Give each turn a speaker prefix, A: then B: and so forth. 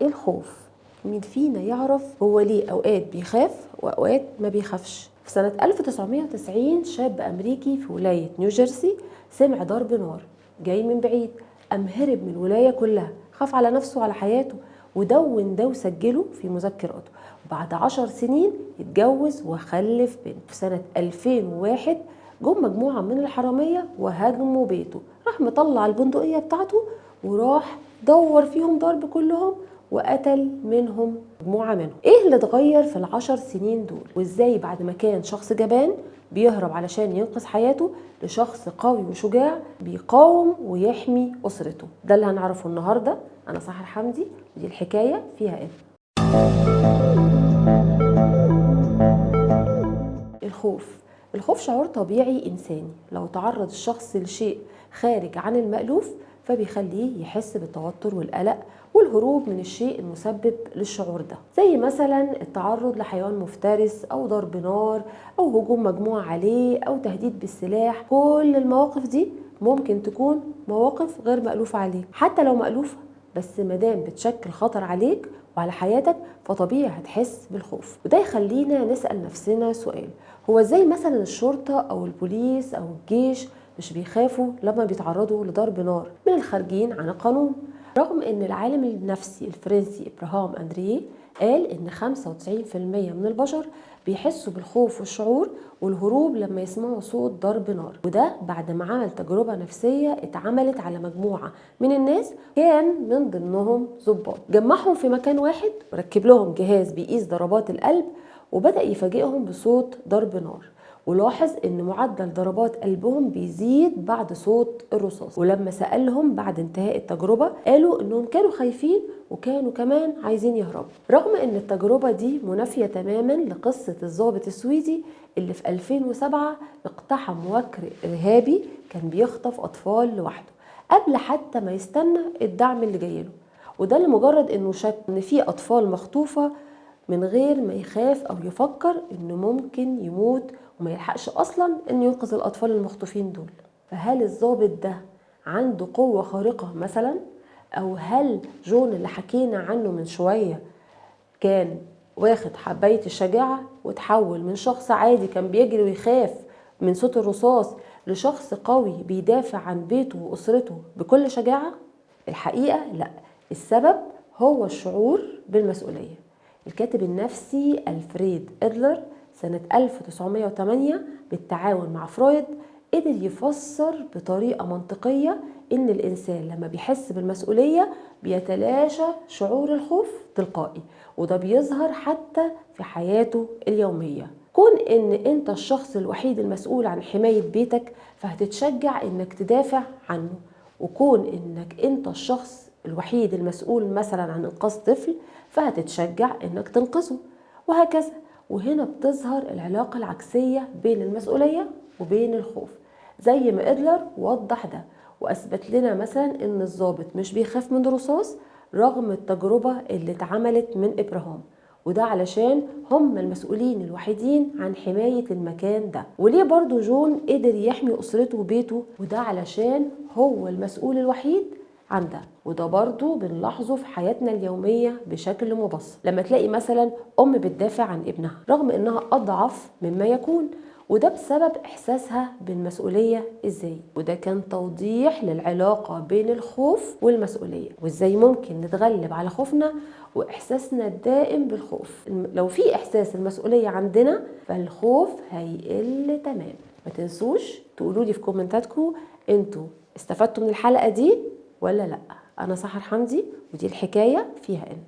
A: الخوف. مين فينا يعرف هو ليه أوقات بيخاف وأوقات ما بيخافش؟ في سنة 1990 شاب أمريكي في ولاية نيوجيرسي سمع ضرب نار جاي من بعيد، قام هرب من الولاية كلها، خاف على نفسه وعلى حياته، ودون ده وسجله في مذكراته. وبعد 10 سنين اتجوز وخلف بنت. في سنة 2001 جم مجموعة من الحرامية وهاجموا بيته، راح مطلع البندقية بتاعته وراح دور فيهم ضرب كلهم وقتل منهم مجموعة منهم. ايه اللي اتغير في ال10 سنين دول؟ وازاي بعد ما كان شخص جبان بيهرب علشان ينقذ حياته لشخص قوي وشجاع بيقاوم ويحمي أسرته؟ ده اللي هنعرفه النهاردة. أنا سحر حمدي ودي الحكاية فيها ايه. الخوف شعور طبيعي إنساني. لو تعرض الشخص لشيء خارج عن المألوف فبيخليه يحس بالتوتر والقلق والهروب من الشيء المسبب للشعور ده، زي مثلا التعرض لحيوان مفترس أو ضرب نار أو هجوم مجموعة عليه أو تهديد بالسلاح. كل المواقف دي ممكن تكون مواقف غير مألوفة عليك، حتى لو مألوفة بس مادام بتشكل خطر عليك وعلى حياتك فطبيعي هتحس بالخوف. وده يخلينا نسأل نفسنا سؤال: هو ازاي مثلا الشرطة أو البوليس أو الجيش مش بيخافوا لما بيتعرضوا لضرب نار من الخارجين عن القانون؟ رغم ان العالم النفسي الفرنسي إبراهام أندريه قال ان 95% من البشر بيحسوا بالخوف والشعور والهروب لما يسمعوا صوت ضرب نار، وده بعد ما عمل تجربة نفسية اتعملت على مجموعة من الناس كان من ضمنهم ضباط. جمعهم في مكان واحد وركب لهم جهاز بيقيس ضربات القلب وبدأ يفاجئهم بصوت ضرب نار، ولاحظ ان معدل ضربات قلبهم بيزيد بعد صوت الرصاص. ولما سألهم بعد انتهاء التجربة قالوا انهم كانوا خايفين وكانوا كمان عايزين يهربوا، رغم ان التجربة دي منافية تماما لقصة الضابط السويدي اللي في 2007 اقتحم وكر ارهابي كان بيخطف اطفال لوحده قبل حتى ما يستنى الدعم اللي جايله. وده لمجرد انه شك ان في اطفال مخطوفة من غير ما يخاف او يفكر انه ممكن يموت وما يلحقش اصلا انه ينقذ الاطفال المخطوفين دول. فهل الضابط ده عنده قوة خارقة مثلا؟ او هل جون اللي حكينا عنه من شوية كان واخد حباية الشجاعة وتحول من شخص عادي كان بيجري ويخاف من صوت الرصاص لشخص قوي بيدافع عن بيته واسرته بكل شجاعة؟ الحقيقة لا، السبب هو الشعور بالمسؤولية. الكاتب النفسي ألفريد إدلر سنة 1908 بالتعاون مع فرويد قدر يفسر بطريقة منطقية إن الإنسان لما بيحس بالمسؤولية بيتلاشى شعور الخوف تلقائي، وده بيظهر حتى في حياته اليومية. كون إن أنت الشخص الوحيد المسؤول عن حماية بيتك فهتتشجع إنك تدافع عنه، وكون إنك أنت الشخص الوحيد المسؤول مثلا عن إنقاذ طفل فهتتشجع إنك تنقذه، وهكذا. وهنا بتظهر العلاقة العكسية بين المسؤولية وبين الخوف، زي ما إدلر وضح ده وأثبت لنا مثلا إن الضابط مش بيخاف من الرصاص رغم التجربة اللي اتعملت من إبراهام، وده علشان هم المسؤولين الوحيدين عن حماية المكان ده. وليه برضو جون قدر يحمي أسرته وبيته؟ وده علشان هو المسؤول الوحيد عن ده. وده برضو بنلاحظه في حياتنا اليومية بشكل مبسط، لما تلاقي مثلا أم بتدافع عن ابنها رغم إنها أضعف مما يكون، وده بسبب إحساسها بالمسؤولية. إزاي؟ وده كان توضيح للعلاقة بين الخوف والمسؤولية، وإزاي ممكن نتغلب على خوفنا وإحساسنا الدائم بالخوف. لو في إحساس المسؤولية عندنا فالخوف هيقل تمام. ما تنسوش تقولوا لي في كومنتاتكم انتوا استفدتوا من الحلقة دي ولا لأ. أنا سحر حمدي ودي الحكاية فيها إن